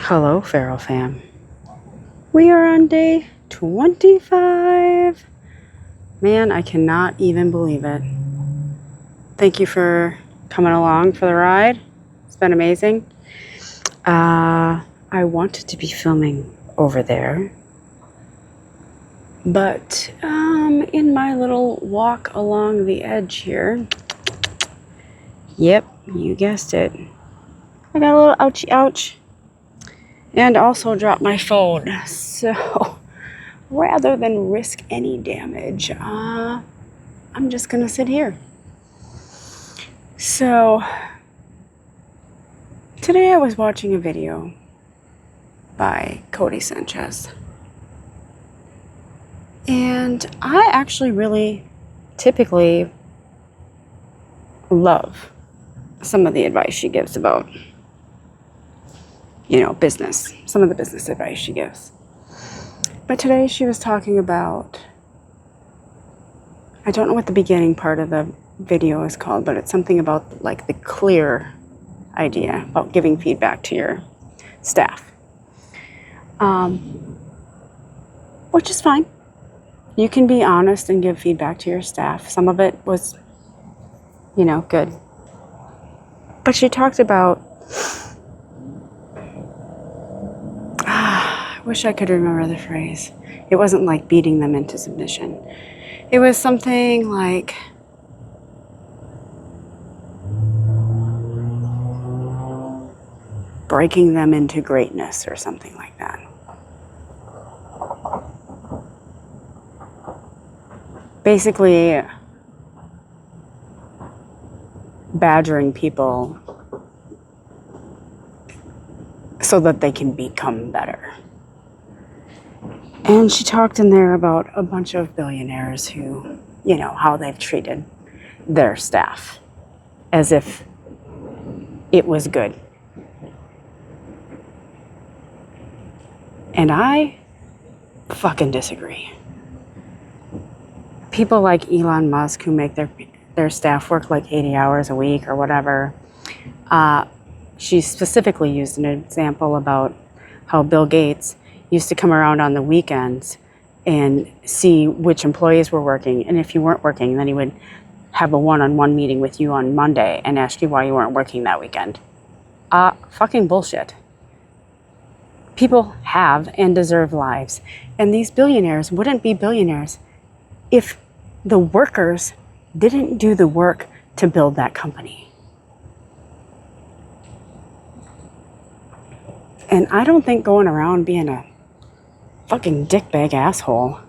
Hello, Fferal fam. We are on day 25. Man, I cannot even believe it. Thank you for coming along for the ride. It's been amazing. I wanted to be filming over there, but in my little walk along the edge here, yep, you guessed it, I got a little ouchie ouch. And also dropped my phone. So rather than risk any damage, I'm just gonna sit here. So today I was watching a video by Codie Sanchez. And I actually really typically love some of the advice she gives about, business, some of the business advice she gives. But today she was talking about, I don't know what the beginning part of the video is called, but it's something about like the clear idea about giving feedback to your staff. Which is fine. You can be honest and give feedback to your staff. Some of it was, good. But she talked about, I wish I could remember the phrase. It wasn't like beating them into submission. It was something like, breaking them into greatness or something like that. Basically, badgering people so that they can become better. And she talked in there about a bunch of billionaires who, how they've treated their staff as if it was good. And I fucking disagree. People like Elon Musk who make their staff work like 80 hours a week or whatever. She specifically used an example about how Bill Gates used to come around on the weekends and see which employees were working. And if you weren't working, then he would have a one-on-one meeting with you on Monday and ask you why you weren't working that weekend. Fucking bullshit. People have and deserve lives. And these billionaires wouldn't be billionaires if the workers didn't do the work to build that company. And I don't think going around being a fucking dickbag asshole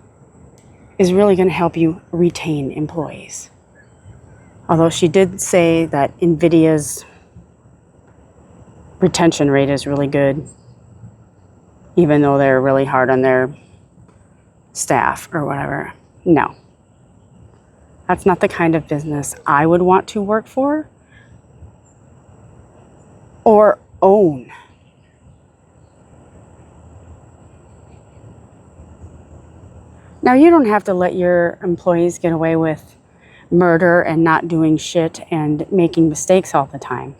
is really going to help you retain employees. Although she did say that NVIDIA's retention rate is really good, even though they're really hard on their staff or whatever. No. That's not the kind of business I would want to work for or own. Now, you don't have to let your employees get away with murder and not doing shit and making mistakes all the time.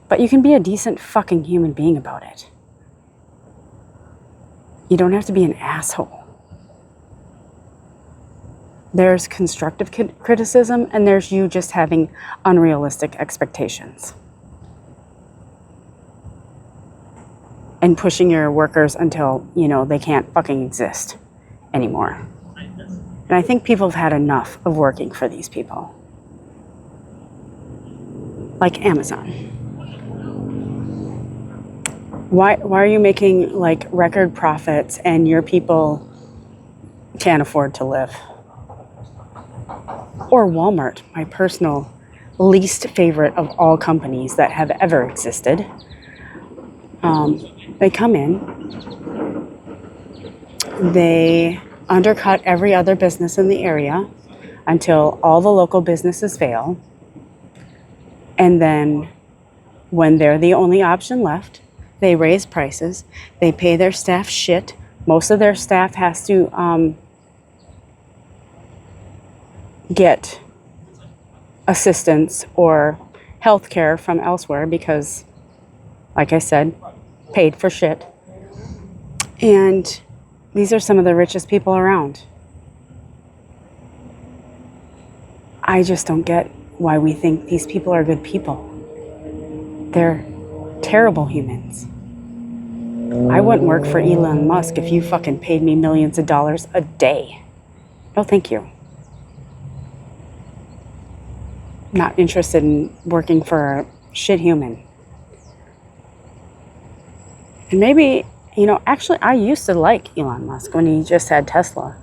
But you can be a decent fucking human being about it. You don't have to be an asshole. There's constructive criticism, and there's you just having unrealistic expectations. And pushing your workers until, they can't fucking exist anymore. And I think people have had enough of working for these people. Like Amazon. Why are you making like record profits and your people can't afford to live? Or Walmart, my personal least favorite of all companies that have ever existed. They come in, they undercut every other business in the area until all the local businesses fail. And then when they're the only option left, they raise prices, they pay their staff shit. Most of their staff has to get assistance or health care from elsewhere because, like I said, paid for shit. And these are some of the richest people around. I just don't get why we think these people are good people. They're terrible humans. I wouldn't work for Elon Musk if you fucking paid me millions of dollars a day. No, thank you. Not interested in working for a shit human. And maybe, actually, I used to like Elon Musk when he just had Tesla.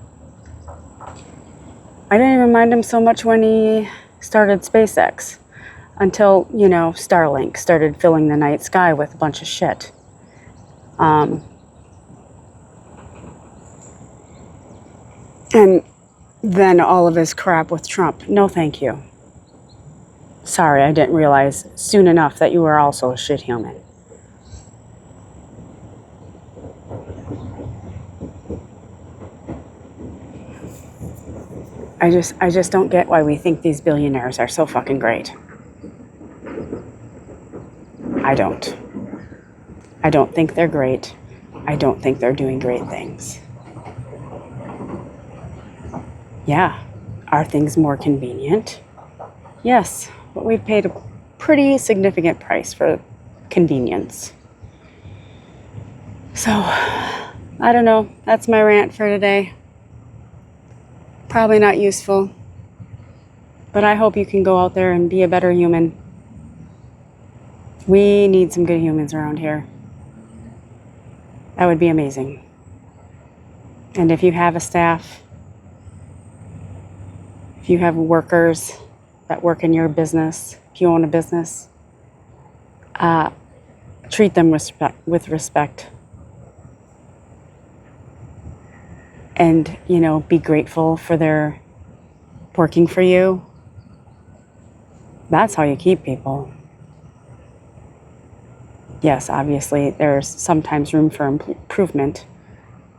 I didn't even mind him so much when he started SpaceX until, Starlink started filling the night sky with a bunch of shit. And then all of his crap with Trump. No, thank you. Sorry, I didn't realize soon enough that you were also a shit human. I just don't get why we think these billionaires are so fucking great. I don't. I don't think they're great. I don't think they're doing great things. Yeah. Are things more convenient? Yes, but we've paid a pretty significant price for convenience. So, I don't know. That's my rant for today. Probably not useful, but I hope you can go out there and be a better human. We need some good humans around here. That would be amazing. And if you have a staff, if you have workers that work in your business, if you own a business, treat them with respect. And, be grateful for their working for you. That's how you keep people. Yes, obviously, there's sometimes room for improvement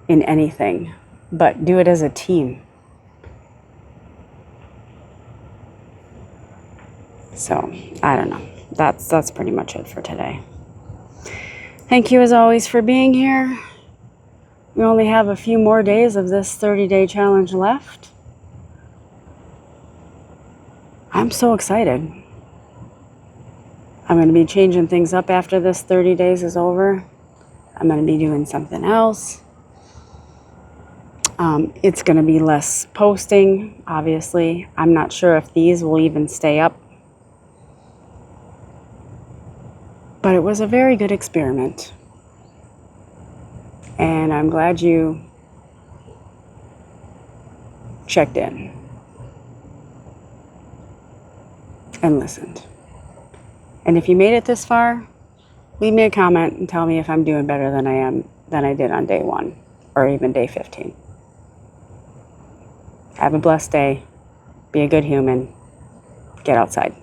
in anything, but do it as a team. So, I don't know. That's pretty much it for today. Thank you, as always, for being here. We only have a few more days of this 30-day challenge left. I'm so excited. I'm going to be changing things up after this 30 days is over. I'm going to be doing something else. It's going to be less posting, obviously. I'm not sure if these will even stay up. But it was a very good experiment. And I'm glad you checked in and listened. And if you made it this far, leave me a comment and tell me if I'm doing better than I did on day 1 or even day 15. Have a blessed day. Be a good human. Get outside.